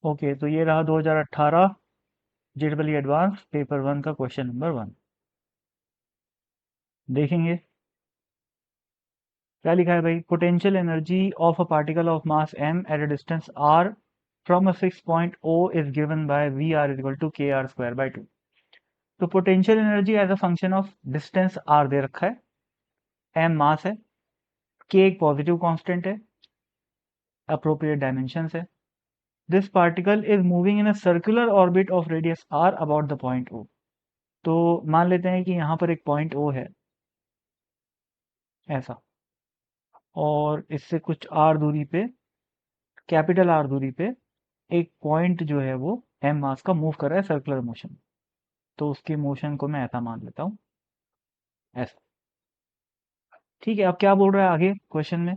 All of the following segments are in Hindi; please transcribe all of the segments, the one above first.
ओके, तो ये रहा 2018 जेडबली एडवांस पेपर 1 का क्वेश्चन नंबर 1। देखेंगे क्या लिखा है भाई। Potential energy of a particle of mass m at a distance r from a fix point o is given by V R equal to K R square by 2। तो potential energy as a function of distance r दे रखा है, m मास है, k एक पॉजिटिव कांस्टेंट है, अप्रोप्रिएट डायमेंशंस है। This particle is moving in a circular orbit of radius r about the point o। तो मान लेते हैं कि यहाँ पर एक पॉइंट o है ऐसा, और इससे कुछ r दूरी पे, कैपिटल R दूरी पे एक पॉइंट जो है वो m मास का मूव कर रहा है सर्कुलर मोशन। तो उसके मोशन को मैं ऐसा मान लेता हूँ, ऐसा। ठीक है, अब क्या बोल रहा है आगे क्वेश्चन में।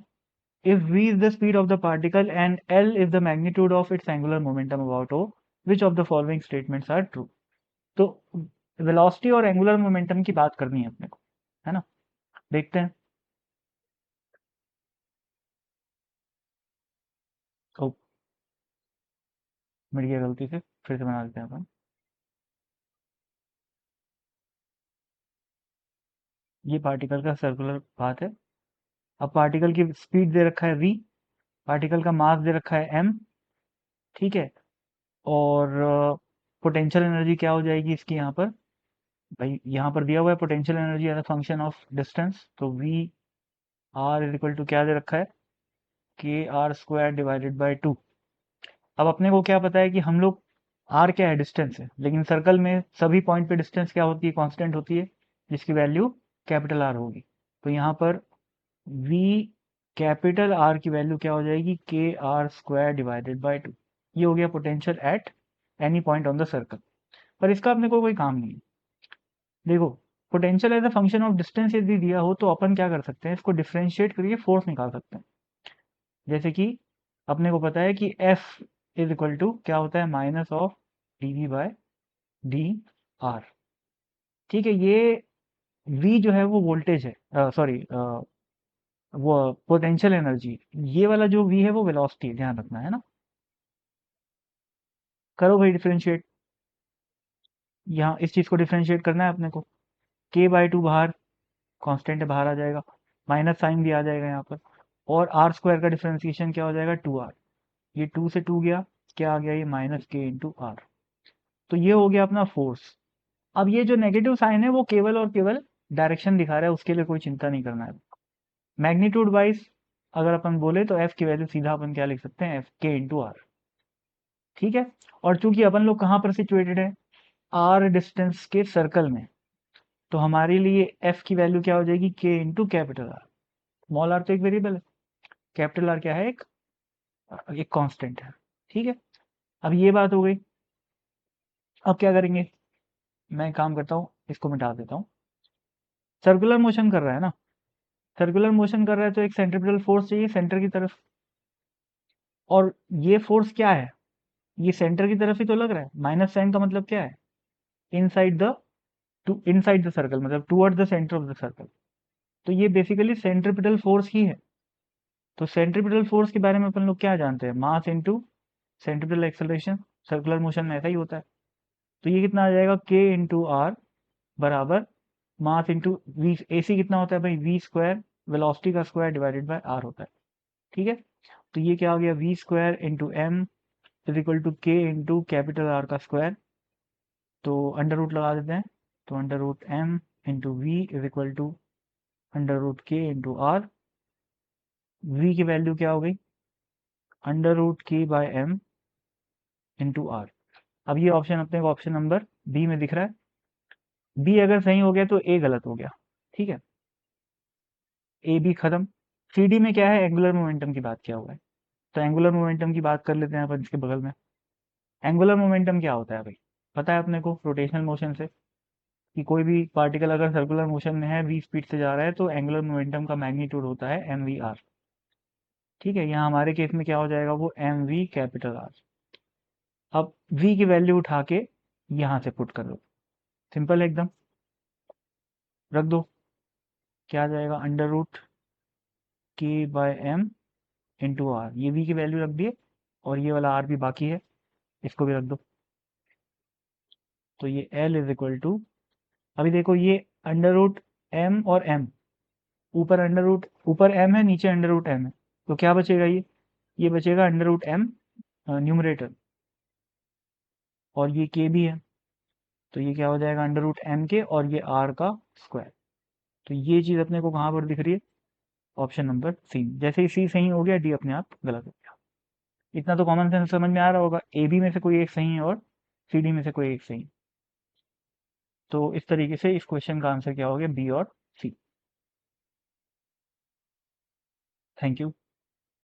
If v is the speed of the particle and l is the magnitude of its angular momentum about o, which of the following statements are true. तो वेलोसिटी और एंगुलर मोमेंटम की बात करनी है अपने को, है ना। देखते हैं। तो मिट गया गलती से, फिर से बना देते हैं अपन। ये पार्टिकल का सर्कुलर पाथ है। अब पार्टिकल की स्पीड दे रखा है v, पार्टिकल का मास दे रखा है m। ठीक है, और पोटेंशियल एनर्जी क्या हो जाएगी इसकी यहाँ पर। भाई यहाँ पर दिया हुआ है potential energy as a function of distance, तो V R is equal to क्या दे रखा है, के आर स्क्वायर डिवाइडेड बाय 2। अब अपने को क्या पता है कि हम लोग, आर क्या है, डिस्टेंस है, लेकिन सर्कल में सभी पॉइंट पे डिस्टेंस क्या होती है, कांस्टेंट होती है, जिसकी वैल्यू कैपिटल आर होगी। तो यहाँ पर वी कैपिटल आर की वैल्यू क्या हो जाएगी, के आर स्क्वायर डिवाइडेड बाय 2। ये हो गया potential at any point on the circle. पर इसका अपने को कोई काम नहीं है। देखो, potential as a function of distance यदि दिया हो तो अपन क्या कर सकते हैं, इसको डिफरेंशिएट करके फोर्स निकाल सकते हैं। जैसे कि अपने को पता है कि F इज इक्वल टू क्या होता है, minus of D V by D R. ठीक है, ये V जो है वो वोल्टेज है, सॉरी, वो पोटेंशियल एनर्जी। ये वाला जो V है वो वेलोसिटी है, ध्यान रखना है ना। करो भाई डिफरेंशिएट। यहाँ इस चीज को डिफरेंशिएट करना है अपने को। k बाई 2 बाहर, कांस्टेंट है, बाहर आ जाएगा, माइनस साइन भी आ जाएगा यहाँ पर, और आर स्क्वायर का डिफरेंशिएशन क्या हो जाएगा, 2r। ये 2 से 2 गया, क्या आ गया, ये माइनस के इंटू आर। तो ये हो गया अपना फोर्स। अब ये जो नेगेटिव साइन है वो केवल और केवल डायरेक्शन दिखा रहा है, उसके लिए कोई चिंता नहीं करना है। मैग्नीट्यूड वाइज अगर अपन बोले तो एफ की वैल्यू सीधा अपन क्या लिख सकते हैं, एफ के इंटू आर। ठीक है, और चूंकि अपन लोग कहाँ पर सिचुएटेड है, आर डिस्टेंस के सर्कल में, तो हमारे लिए एफ की वैल्यू क्या हो जाएगी, K into capital R. Small R तो एक वेरिएबल है, कैपिटल आर क्या है, एक एक कांस्टेंट है। ठीक है, अब ये बात हो गई। अब क्या करेंगे, मैं काम करता हूँ, इसको मिटा देता हूँ। सर्कुलर मोशन कर रहा है ना, सर्कुलर मोशन कर रहा है तो एक सेंट्रिपिटल फोर्स चाहिए सेंटर की तरफ। और ये फोर्स क्या है, ये सेंटर की तरफ ही तो लग रहा है। माइनस साइन का मतलब क्या है, inside the, to inside the circle, मतलब toward the centre of the circle. तो ये बेसिकली सेंट्रिपिटल फोर्स ही है। तो सेंट्रिपिटल फोर्स के बारे में अपन लोग क्या जानते हैं, mass into centripetal acceleration. Circular motion में ऐसा ही होता है। तो ये कितना आ जाएगा, के इंटू आर बराबर मास इंटू वी। ए सी कितना होता है भाई, वी स्क्वायर, वेलोसिटी का स्क्वायर डिवाइडेड बाय आर होता है। ठीक है, तो ये क्या हो गया, V square into M is equal to K into capital R का स्क्वायर। तो अंडर रूट लगा देते हैं, तो under root M into V is equal to under root K into R. V की वैल्यू क्या हो गई, under root K by M into R. अब ये ऑप्शन अपने को ऑप्शन नंबर बी में दिख रहा है। बी अगर सही हो गया तो ए गलत हो गया। ठीक है, ए बी खत्म। सी डी में क्या है, एंगुलर मोमेंटम की बात किया हुआ है। तो एंगुलर मोमेंटम की बात कर लेते हैं अपन इसके बगल में। एंगुलर मोमेंटम क्या होता है भाई, पता है अपने को रोटेशनल मोशन से, कि कोई भी पार्टिकल अगर सर्कुलर मोशन में है, v स्पीड से जा रहा है, तो एंगुलर मोमेंटम का मैग्नीट्यूड होता है एम वी आर। ठीक है, यहाँ हमारे केस में क्या हो जाएगा, वो एम वी कैपिटल आर। अब v की वैल्यू उठा के यहाँ से पुट कर दो, सिंपल एकदम, रख दो। क्या आ जाएगा, under root K by M into are. ये v की वैल्यू रख दिए, और ये वाला r भी बाकी है। इसको भी रख दो। तो ये L इज इक्वल टू, अभी देखो ये अंडर रूट एम और एम, ऊपर अंडर रूट, ऊपर एम है नीचे अंडर रूट एम है, तो क्या बचेगा ये बचेगा अंडर रूट एम न्यूमरेटर, और ये के भी है, तो ये क्या हो जाएगा अंडर रूट एम के और ये आर का स्क्वायर। तो ये चीज़ अपने को कहाँ पर दिख रही है, ऑप्शन नंबर सी। जैसे ही सी सही हो गया, डी अपने आप गलत हो गया। इतना तो कॉमन सेंस समझ में आ रहा होगा, ए बी में से कोई एक सही है और सी डी में से कोई एक सही है। तो इस तरीके से इस क्वेश्चन का आंसर क्या हो गया, बी और सी। Thank you.